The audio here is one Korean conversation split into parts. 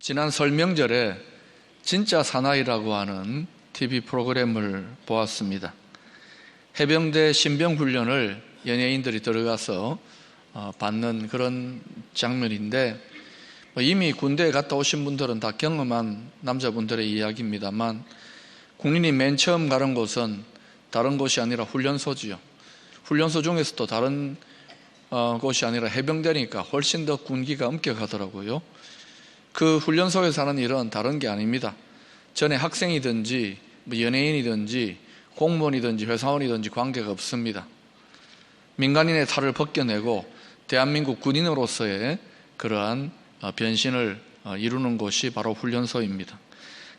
지난 설 명절에 진짜 사나이라고 하는 TV 프로그램을 보았습니다. 해병대 신병훈련을 연예인들이 들어가서 받는 그런 장면인데, 이미 군대에 갔다 오신 분들은 다 경험한 남자분들의 이야기입니다만, 국민이 맨 처음 가는 곳은 다른 곳이 아니라 훈련소지요. 훈련소 중에서도 다른 곳이 아니라 해병대니까 훨씬 더 군기가 엄격하더라고요. 그 훈련소에서 하는 일은 다른 게 아닙니다. 전에 학생이든지 연예인이든지 공무원이든지 회사원이든지 관계가 없습니다. 민간인의 탈을 벗겨내고 대한민국 군인으로서의 그러한 변신을 이루는 곳이 바로 훈련소입니다.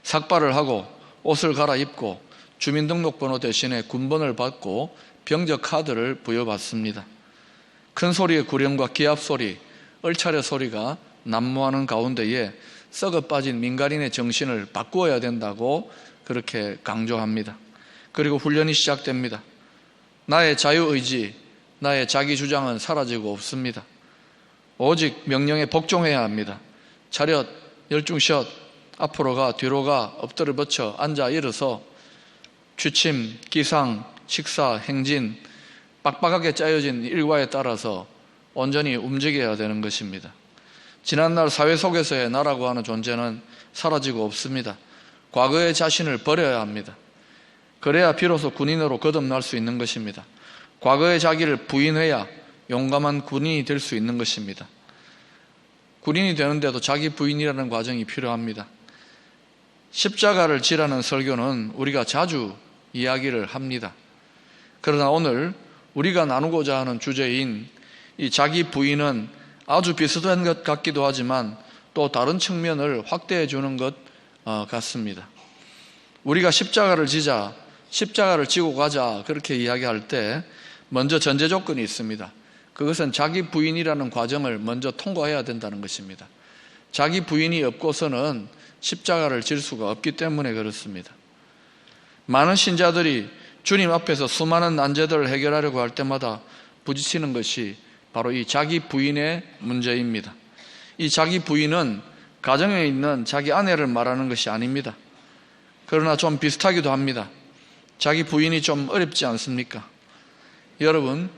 삭발을 하고 옷을 갈아입고 주민등록번호 대신에 군번을 받고 병적 카드를 부여받습니다. 큰 소리의 구령과 기합소리, 얼차려 소리가 난무하는 가운데에 썩어 빠진 민간인의 정신을 바꾸어야 된다고 그렇게 강조합니다. 그리고 훈련이 시작됩니다. 나의 자유의지, 나의 자기 주장은 사라지고 없습니다. 오직 명령에 복종해야 합니다. 차렷, 열중샷, 앞으로 가, 뒤로 가, 엎드려 버쳐, 앉아, 일어서, 취침, 기상, 식사, 행진, 빡빡하게 짜여진 일과에 따라서 온전히 움직여야 되는 것입니다. 지난날 사회 속에서의 나라고 하는 존재는 사라지고 없습니다. 과거의 자신을 버려야 합니다. 그래야 비로소 군인으로 거듭날 수 있는 것입니다. 과거의 자기를 부인해야 용감한 군인이 될 수 있는 것입니다. 군인이 되는데도 자기 부인이라는 과정이 필요합니다. 십자가를 지라는 설교는 우리가 자주 이야기를 합니다. 그러나 오늘 우리가 나누고자 하는 주제인 이 자기 부인은 아주 비슷한 것 같기도 하지만 또 다른 측면을 확대해 주는 것 같습니다. 우리가 십자가를 지자, 십자가를 지고 가자 그렇게 이야기할 때 먼저 전제 조건이 있습니다. 그것은 자기 부인이라는 과정을 먼저 통과해야 된다는 것입니다. 자기 부인이 없고서는 십자가를 질 수가 없기 때문에 그렇습니다. 많은 신자들이 주님 앞에서 수많은 난제들을 해결하려고 할 때마다 부딪히는 것이 바로 이 자기 부인의 문제입니다. 이 자기 부인은 가정에 있는 자기 아내를 말하는 것이 아닙니다. 그러나 좀 비슷하기도 합니다. 자기 부인이 좀 어렵지 않습니까? 여러분,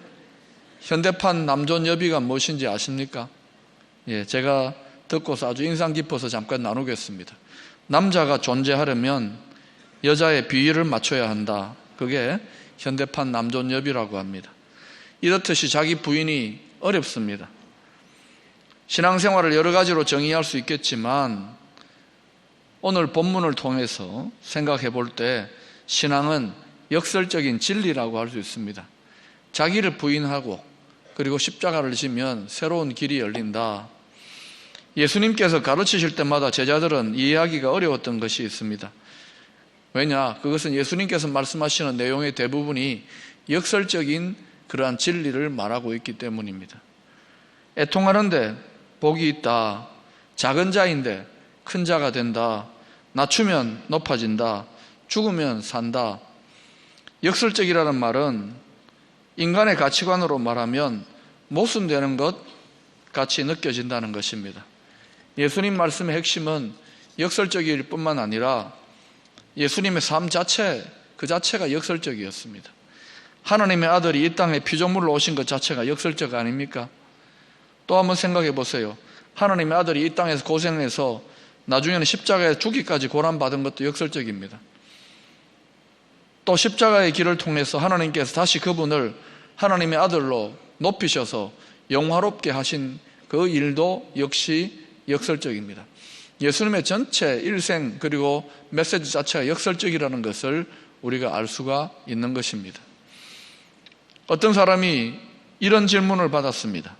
현대판 남존 여비가 무엇인지 아십니까? 제가 듣고서 아주 인상 깊어서 잠깐 나누겠습니다. 남자가 존재하려면 여자의 비위를 맞춰야 한다. 그게 현대판 남존 여비라고 합니다. 이렇듯이 자기 부인이 어렵습니다. 신앙생활을 여러 가지로 정의할 수 있겠지만 오늘 본문을 통해서 생각해 볼 때 신앙은 역설적인 진리라고 할 수 있습니다. 자기를 부인하고 그리고 십자가를 지면 새로운 길이 열린다. 예수님께서 가르치실 때마다 제자들은 이해하기가 어려웠던 것이 있습니다. 왜냐? 그것은 예수님께서 말씀하시는 내용의 대부분이 역설적인 그러한 진리를 말하고 있기 때문입니다. 애통하는데 복이 있다. 작은 자인데 큰 자가 된다. 낮추면 높아진다. 죽으면 산다. 역설적이라는 말은 인간의 가치관으로 말하면 모순되는 것 같이 느껴진다는 것입니다. 예수님 말씀의 핵심은 역설적일 뿐만 아니라 예수님의 삶 자체, 그 자체가 역설적이었습니다. 하나님의 아들이 이 땅에 피조물로 오신 것 자체가 역설적 아닙니까? 또 한번 생각해 보세요. 하나님의 아들이 이 땅에서 고생해서 나중에는 십자가에 죽기까지 고난받은 것도 역설적입니다. 또 십자가의 길을 통해서 하나님께서 다시 그분을 하나님의 아들로 높이셔서 영화롭게 하신 그 일도 역시 역설적입니다. 예수님의 전체 일생 그리고 메시지 자체가 역설적이라는 것을 우리가 알 수가 있는 것입니다. 어떤 사람이 이런 질문을 받았습니다.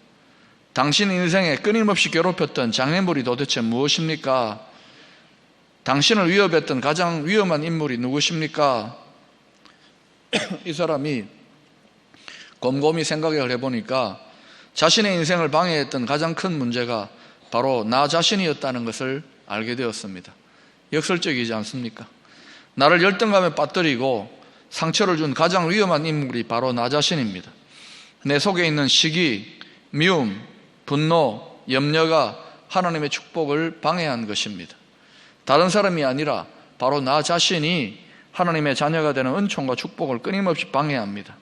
당신 인생에 끊임없이 괴롭혔던 장애물이 도대체 무엇입니까? 당신을 위협했던 가장 위험한 인물이 누구십니까? 이 사람이 곰곰이 생각을 해보니까 자신의 인생을 방해했던 가장 큰 문제가 바로 나 자신이었다는 것을 알게 되었습니다. 역설적이지 않습니까? 나를 열등감에 빠뜨리고 상처를 준 가장 위험한 인물이 바로 나 자신입니다. 내 속에 있는 시기, 미움, 분노, 염려가 하나님의 축복을 방해한 것입니다. 다른 사람이 아니라 바로 나 자신이 하나님의 자녀가 되는 은총과 축복을 끊임없이 방해합니다.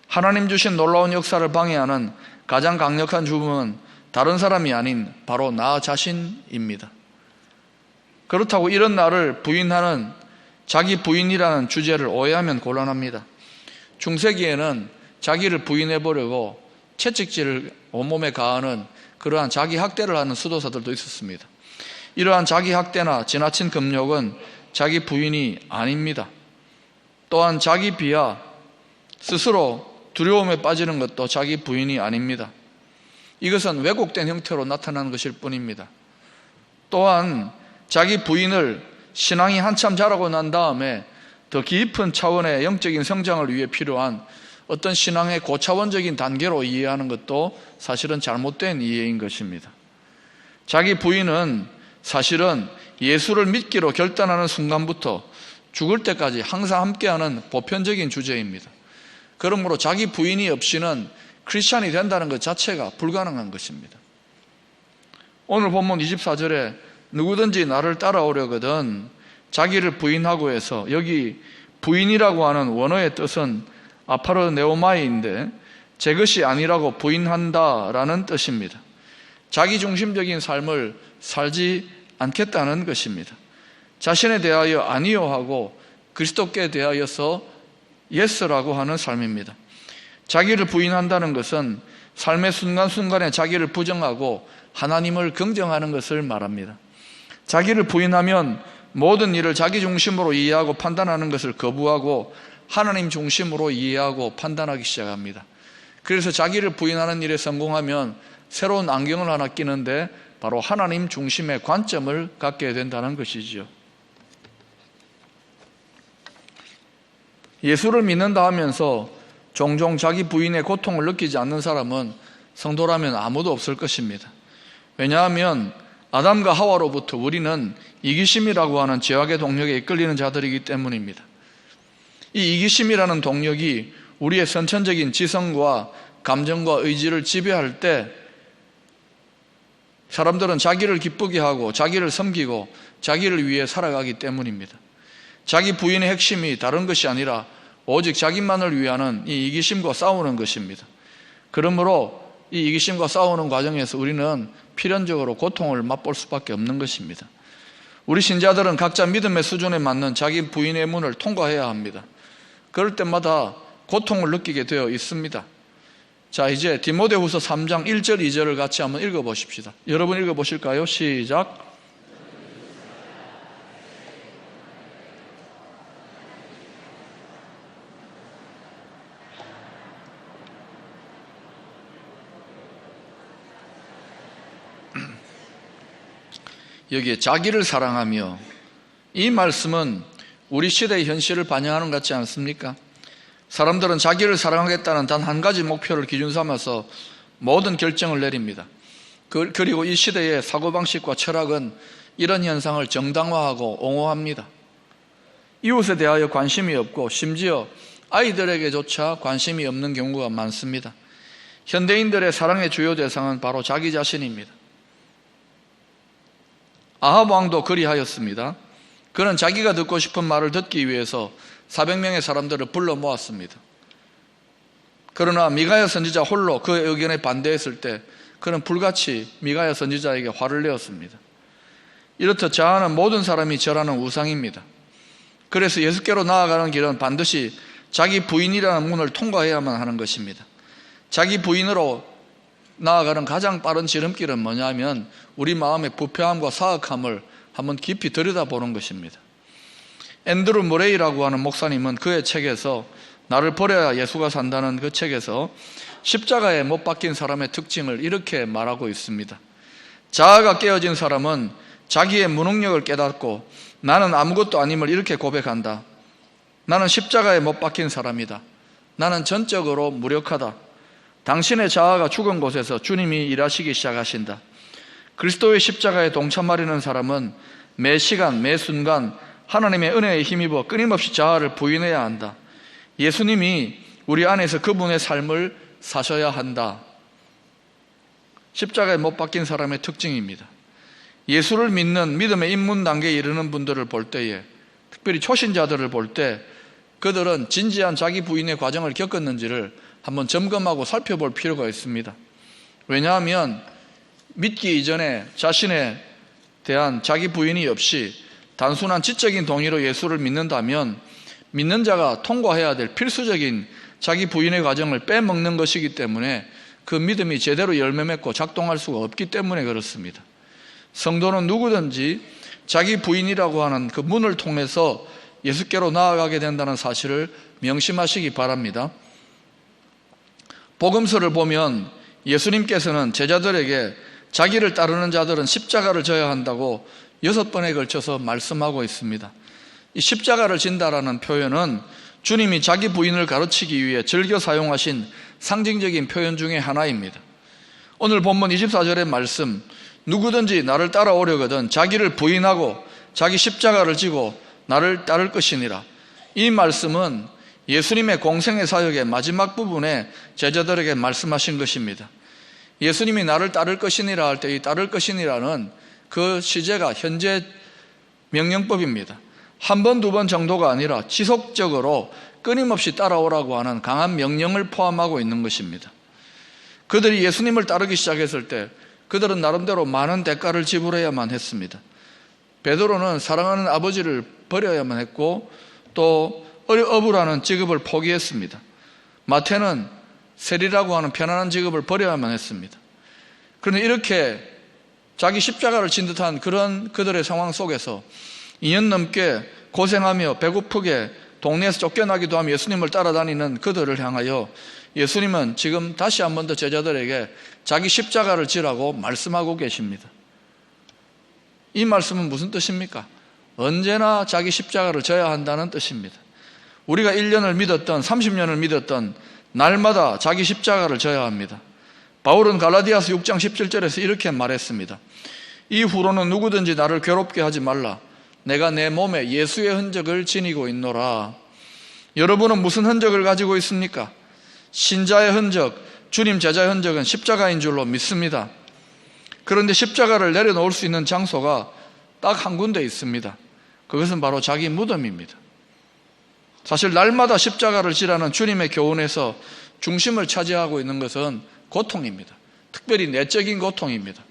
하나님 주신 놀라운 역사를 방해하는 가장 강력한 주범은 다른 사람이 아닌 바로 나 자신입니다. 그렇다고 이런 나를 부인하는 자기 부인이라는 주제를 오해하면 곤란합니다. 중세기에는 자기를 부인해보려고 채찍질을 온몸에 가하는 그러한 자기 학대를 하는 수도사들도 있었습니다. 이러한 자기 학대나 지나친 금욕은 자기 부인이 아닙니다. 또한 자기 비하, 스스로 두려움에 빠지는 것도 자기 부인이 아닙니다. 이것은 왜곡된 형태로 나타나는 것일 뿐입니다. 또한 자기 부인을 신앙이 한참 자라고 난 다음에 더 깊은 차원의 영적인 성장을 위해 필요한 어떤 신앙의 고차원적인 단계로 이해하는 것도 사실은 잘못된 이해인 것입니다. 자기 부인은 사실은 예수를 믿기로 결단하는 순간부터 죽을 때까지 항상 함께하는 보편적인 주제입니다. 그러므로 자기 부인이 없이는 크리스찬이 된다는 것 자체가 불가능한 것입니다. 오늘 본문 24절에 누구든지 나를 따라오려거든 자기를 부인하고 해서, 여기 부인이라고 하는 원어의 뜻은 아파르네오마이인데 제 것이 아니라고 부인한다라는 뜻입니다. 자기중심적인 삶을 살지 않겠다는 것입니다. 자신에 대하여 아니요 하고 그리스도께 대하여서 예스라고 하는 삶입니다. 자기를 부인한다는 것은 삶의 순간순간에 자기를 부정하고 하나님을 긍정하는 것을 말합니다. 자기를 부인하면 모든 일을 자기 중심으로 이해하고 판단하는 것을 거부하고 하나님 중심으로 이해하고 판단하기 시작합니다. 그래서 자기를 부인하는 일에 성공하면 새로운 안경을 하나 끼는데 바로 하나님 중심의 관점을 갖게 된다는 것이지요. 예수를 믿는다 하면서 종종 자기 부인의 고통을 느끼지 않는 사람은 성도라면 아무도 없을 것입니다. 왜냐하면 아담과 하와로부터 우리는 이기심이라고 하는 죄악의 동력에 이끌리는 자들이기 때문입니다. 이 이기심이라는 동력이 우리의 선천적인 지성과 감정과 의지를 지배할 때 사람들은 자기를 기쁘게 하고 자기를 섬기고 자기를 위해 살아가기 때문입니다. 자기 부인의 핵심이 다른 것이 아니라 오직 자기만을 위하는 이 이기심과 싸우는 것입니다. 그러므로 이 이기심과 싸우는 과정에서 우리는 필연적으로 고통을 맛볼 수밖에 없는 것입니다. 우리 신자들은 각자 믿음의 수준에 맞는 자기 부인의 문을 통과해야 합니다. 그럴 때마다 고통을 느끼게 되어 있습니다. 자, 이제 디모데후서 3장 1절 2절을 같이 한번 읽어보십시다. 여러분 읽어보실까요? 시작. 여기에 자기를 사랑하며, 이 말씀은 우리 시대의 현실을 반영하는 것 같지 않습니까? 사람들은 자기를 사랑하겠다는 단 한 가지 목표를 기준 삼아서 모든 결정을 내립니다. 그리고 이 시대의 사고방식과 철학은 이런 현상을 정당화하고 옹호합니다. 이웃에 대하여 관심이 없고 심지어 아이들에게조차 관심이 없는 경우가 많습니다. 현대인들의 사랑의 주요 대상은 바로 자기 자신입니다. 아합 왕도 그리하였습니다. 그는 자기가 듣고 싶은 말을 듣기 위해서 400명의 사람들을 불러 모았습니다. 그러나 미가야 선지자 홀로 그의 의견에 반대했을 때 그는 불같이 미가야 선지자에게 화를 내었습니다. 이렇듯 자아는 모든 사람이 절하는 우상입니다. 그래서 예수께로 나아가는 길은 반드시 자기 부인이라는 문을 통과해야만 하는 것입니다. 자기 부인으로 나아가는 가장 빠른 지름길은 뭐냐면 우리 마음의 부패함과 사악함을 한번 깊이 들여다보는 것입니다. 앤드루 머레이라고 하는 목사님은 그의 책에서 나를 버려야 예수가 산다는 그 책에서 십자가에 못 박힌 사람의 특징을 이렇게 말하고 있습니다. 자아가 깨어진 사람은 자기의 무능력을 깨닫고 나는 아무것도 아님을 이렇게 고백한다. 나는 십자가에 못 박힌 사람이다. 나는 전적으로 무력하다. 당신의 자아가 죽은 곳에서 주님이 일하시기 시작하신다. 그리스도의 십자가에 동참하려는 사람은 매 시간, 매 순간 하나님의 은혜에 힘입어 끊임없이 자아를 부인해야 한다. 예수님이 우리 안에서 그분의 삶을 사셔야 한다. 십자가에 못 박힌 사람의 특징입니다. 예수를 믿는 믿음의 입문 단계에 이르는 분들을 볼 때에, 특별히 초신자들을 볼 때 그들은 진지한 자기 부인의 과정을 겪었는지를 한번 점검하고 살펴볼 필요가 있습니다. 왜냐하면 믿기 이전에 자신에 대한 자기 부인이 없이 단순한 지적인 동의로 예수를 믿는다면 믿는 자가 통과해야 될 필수적인 자기 부인의 과정을 빼먹는 것이기 때문에 그 믿음이 제대로 열매 맺고 작동할 수가 없기 때문에 그렇습니다. 성도는 누구든지 자기 부인이라고 하는 그 문을 통해서 예수께로 나아가게 된다는 사실을 명심하시기 바랍니다. 복음서를 보면 예수님께서는 제자들에게 자기를 따르는 자들은 십자가를 져야 한다고 6번에 걸쳐서 말씀하고 있습니다. 이 십자가를 진다라는 표현은 주님이 자기 부인을 가르치기 위해 즐겨 사용하신 상징적인 표현 중에 하나입니다. 오늘 본문 24절의 말씀, 누구든지 나를 따라오려거든 자기를 부인하고 자기 십자가를 지고 나를 따를 것이니라. 이 말씀은 예수님의 공생의 사역의 마지막 부분에 제자들에게 말씀하신 것입니다. 예수님이 나를 따를 것이니라 할 때 이 따를 것이니라는 그 시제가 현재 명령법입니다. 한 번, 두 번 정도가 아니라 지속적으로 끊임없이 따라오라고 하는 강한 명령을 포함하고 있는 것입니다. 그들이 예수님을 따르기 시작했을 때 그들은 나름대로 많은 대가를 지불해야만 했습니다. 베드로는 사랑하는 아버지를 버려야만 했고 또 어부라는 직업을 포기했습니다. 마태는 세리라고 하는 편안한 직업을 버려야만 했습니다. 그런데 이렇게 자기 십자가를 진 듯한 그런 그들의 상황 속에서 2년 넘게 고생하며 배고프게 동네에서 쫓겨나기도 하며 예수님을 따라다니는 그들을 향하여 예수님은 지금 다시 한 번 더 제자들에게 자기 십자가를 지라고 말씀하고 계십니다. 이 말씀은 무슨 뜻입니까? 언제나 자기 십자가를 져야 한다는 뜻입니다. 우리가 1년을 믿었던 30년을 믿었던 날마다 자기 십자가를 져야 합니다. 바울은 갈라디아서 6장 17절에서 이렇게 말했습니다. 이후로는 누구든지 나를 괴롭게 하지 말라. 내가 내 몸에 예수의 흔적을 지니고 있노라. 여러분은 무슨 흔적을 가지고 있습니까? 신자의 흔적, 주님 제자의 흔적은 십자가인 줄로 믿습니다. 그런데 십자가를 내려놓을 수 있는 장소가 딱 한 군데 있습니다. 그것은 바로 자기 무덤입니다. 사실 날마다 십자가를 지라는 주님의 교훈에서 중심을 차지하고 있는 것은 고통입니다. 특별히 내적인 고통입니다.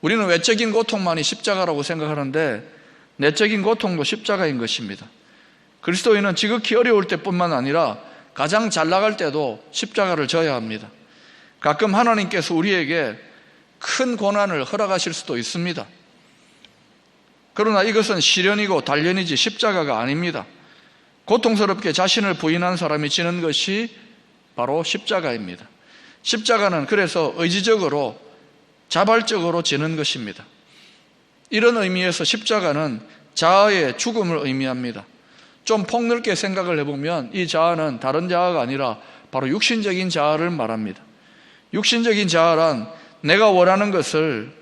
우리는 외적인 고통만이 십자가라고 생각하는데 내적인 고통도 십자가인 것입니다. 그리스도인은 지극히 어려울 때뿐만 아니라 가장 잘 나갈 때도 십자가를 져야 합니다. 가끔 하나님께서 우리에게 큰 고난을 허락하실 수도 있습니다. 그러나 이것은 시련이고 단련이지 십자가가 아닙니다. 고통스럽게 자신을 부인한 사람이 지는 것이 바로 십자가입니다. 십자가는 그래서 의지적으로 자발적으로 지는 것입니다. 이런 의미에서 십자가는 자아의 죽음을 의미합니다. 좀 폭넓게 생각을 해보면 이 자아는 다른 자아가 아니라 바로 육신적인 자아를 말합니다. 육신적인 자아란 내가 원하는 것을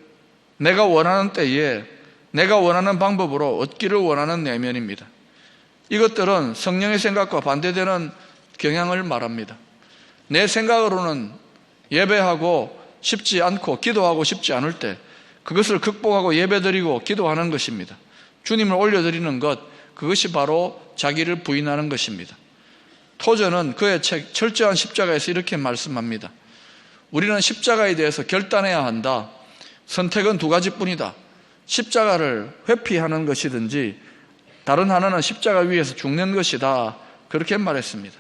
내가 원하는 때에 내가 원하는 방법으로 얻기를 원하는 내면입니다. 이것들은 성령의 생각과 반대되는 경향을 말합니다. 내 생각으로는 예배하고 싶지 않고 기도하고 싶지 않을 때 그것을 극복하고 예배드리고 기도하는 것입니다. 주님을 올려드리는 것, 그것이 바로 자기를 부인하는 것입니다. 토저는 그의 책 철저한 십자가에서 이렇게 말씀합니다. 우리는 십자가에 대해서 결단해야 한다. 선택은 두 가지뿐이다. 십자가를 회피하는 것이든지 다른 하나는 십자가 위에서 죽는 것이다. 그렇게 말했습니다.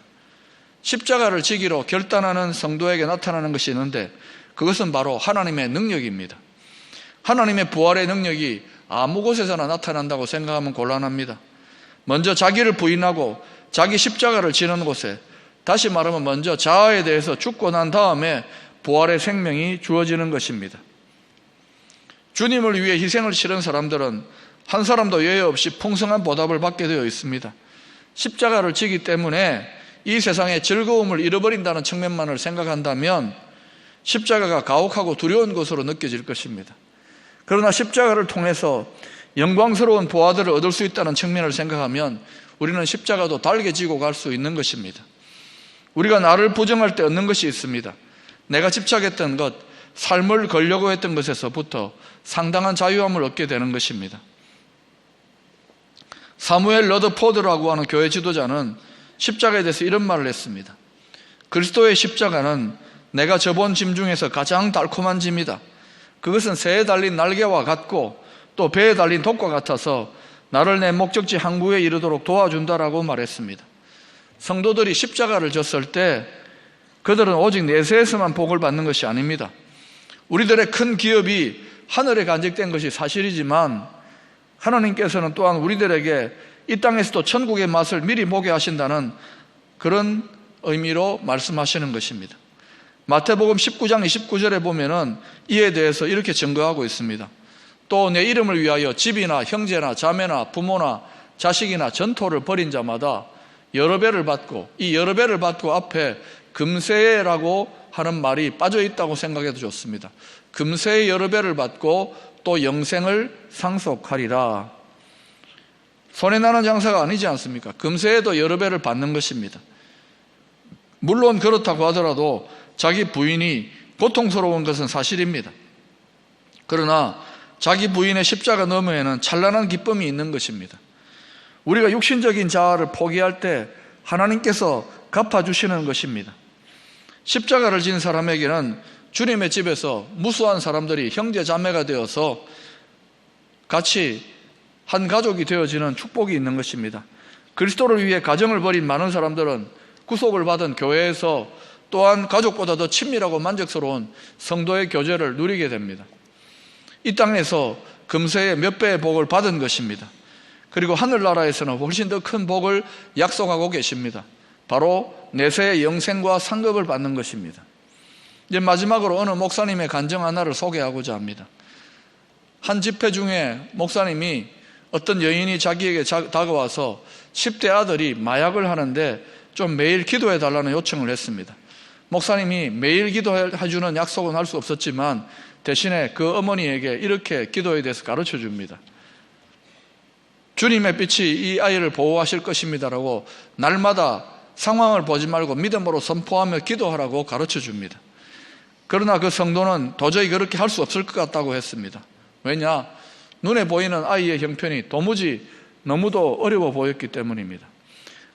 십자가를 지기로 결단하는 성도에게 나타나는 것이 있는데 그것은 바로 하나님의 능력입니다. 하나님의 부활의 능력이 아무 곳에서나 나타난다고 생각하면 곤란합니다. 먼저 자기를 부인하고 자기 십자가를 지는 곳에, 다시 말하면 먼저 자아에 대해서 죽고 난 다음에 부활의 생명이 주어지는 것입니다. 주님을 위해 희생을 치른 사람들은 한 사람도 예외 없이 풍성한 보답을 받게 되어 있습니다. 십자가를 지기 때문에 이 세상의 즐거움을 잃어버린다는 측면만을 생각한다면 십자가가 가혹하고 두려운 것으로 느껴질 것입니다. 그러나 십자가를 통해서 영광스러운 보화들을 얻을 수 있다는 측면을 생각하면 우리는 십자가도 달게 지고 갈 수 있는 것입니다. 우리가 나를 부정할 때 얻는 것이 있습니다. 내가 집착했던 것, 삶을 걸려고 했던 것에서부터 상당한 자유함을 얻게 되는 것입니다. 사무엘 러더포드라고 하는 교회 지도자는 십자가에 대해서 이런 말을 했습니다. 그리스도의 십자가는 내가 져본 짐 중에서 가장 달콤한 짐이다. 그것은 새에 달린 날개와 같고 또 배에 달린 독과 같아서 나를 내 목적지 항구에 이르도록 도와준다라고 말했습니다. 성도들이 십자가를 졌을 때 그들은 오직 내세에서만 복을 받는 것이 아닙니다. 우리들의 큰 기업이 하늘에 간직된 것이 사실이지만 하나님께서는 또한 우리들에게 이 땅에서도 천국의 맛을 미리 보게 하신다는 그런 의미로 말씀하시는 것입니다. 마태복음 19장 29절에 보면은 이에 대해서 이렇게 증거하고 있습니다. 또 내 이름을 위하여 집이나 형제나 자매나 부모나 자식이나 전토를 벌인 자마다 여러 배를 받고, 이 여러 배를 받고 앞에 금세라고 하는 말이 빠져 있다고 생각해도 좋습니다. 금세의 여러 배를 받고 또 영생을 상속하리라. 손해나는 장사가 아니지 않습니까? 금세에도 여러 배를 받는 것입니다. 물론 그렇다고 하더라도 자기 부인이 고통스러운 것은 사실입니다. 그러나 자기 부인의 십자가 너머에는 찬란한 기쁨이 있는 것입니다. 우리가 육신적인 자아를 포기할 때 하나님께서 갚아주시는 것입니다. 십자가를 진 사람에게는 주님의 집에서 무수한 사람들이 형제 자매가 되어서 같이 한 가족이 되어지는 축복이 있는 것입니다. 그리스도를 위해 가정을 벌인 많은 사람들은 구속을 받은 교회에서 또한 가족보다 더 친밀하고 만족스러운 성도의 교제를 누리게 됩니다. 이 땅에서 금세의 몇 배의 복을 받은 것입니다. 그리고 하늘나라에서는 훨씬 더 큰 복을 약속하고 계십니다. 바로 내세의 영생과 상급을 받는 것입니다. 이제 마지막으로 어느 목사님의 간증 하나를 소개하고자 합니다. 한 집회 중에 목사님이 어떤 여인이 자기에게 다가와서 10대 아들이 마약을 하는데 좀 매일 기도해 달라는 요청을 했습니다. 목사님이 매일 기도해주는 약속은 할 수 없었지만 대신에 그 어머니에게 이렇게 기도에 대해서 가르쳐 줍니다. 주님의 빛이 이 아이를 보호하실 것입니다라고 날마다 상황을 보지 말고 믿음으로 선포하며 기도하라고 가르쳐 줍니다. 그러나 그 성도는 도저히 그렇게 할 수 없을 것 같다고 했습니다. 왜냐? 눈에 보이는 아이의 형편이 도무지 너무도 어려워 보였기 때문입니다.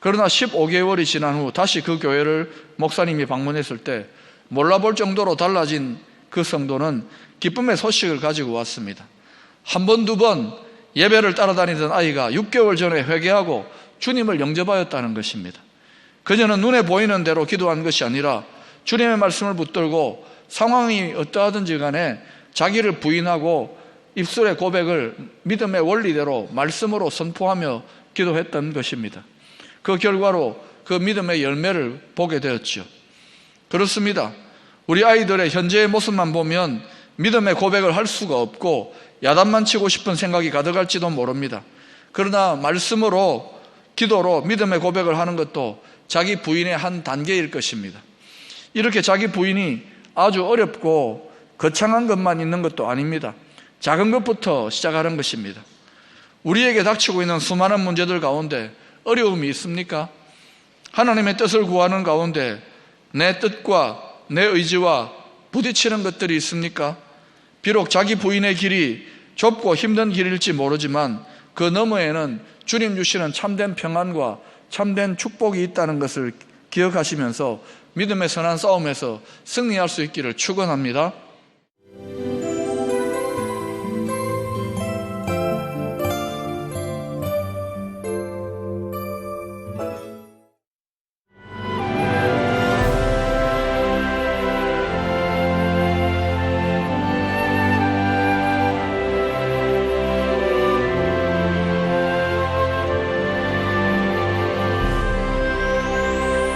그러나 15개월이 지난 후 다시 그 교회를 목사님이 방문했을 때 몰라볼 정도로 달라진 그 성도는 기쁨의 소식을 가지고 왔습니다. 한 번, 두 번 예배를 따라다니던 아이가 6개월 전에 회개하고 주님을 영접하였다는 것입니다. 그녀는 눈에 보이는 대로 기도한 것이 아니라 주님의 말씀을 붙들고 상황이 어떠하든지 간에 자기를 부인하고 입술의 고백을 믿음의 원리대로 말씀으로 선포하며 기도했던 것입니다. 그 결과로 그 믿음의 열매를 보게 되었죠. 그렇습니다. 우리 아이들의 현재의 모습만 보면 믿음의 고백을 할 수가 없고 야단만 치고 싶은 생각이 가득할지도 모릅니다. 그러나 말씀으로 기도로 믿음의 고백을 하는 것도 자기 부인의 한 단계일 것입니다. 이렇게 자기 부인이 아주 어렵고 거창한 것만 있는 것도 아닙니다. 작은 것부터 시작하는 것입니다. 우리에게 닥치고 있는 수많은 문제들 가운데 어려움이 있습니까? 하나님의 뜻을 구하는 가운데 내 뜻과 내 의지와 부딪히는 것들이 있습니까? 비록 자기 부인의 길이 좁고 힘든 길일지 모르지만 그 너머에는 주님 주시는 참된 평안과 참된 축복이 있다는 것을 기억하시면서 믿음의 선한 싸움에서 승리할 수 있기를 축원합니다.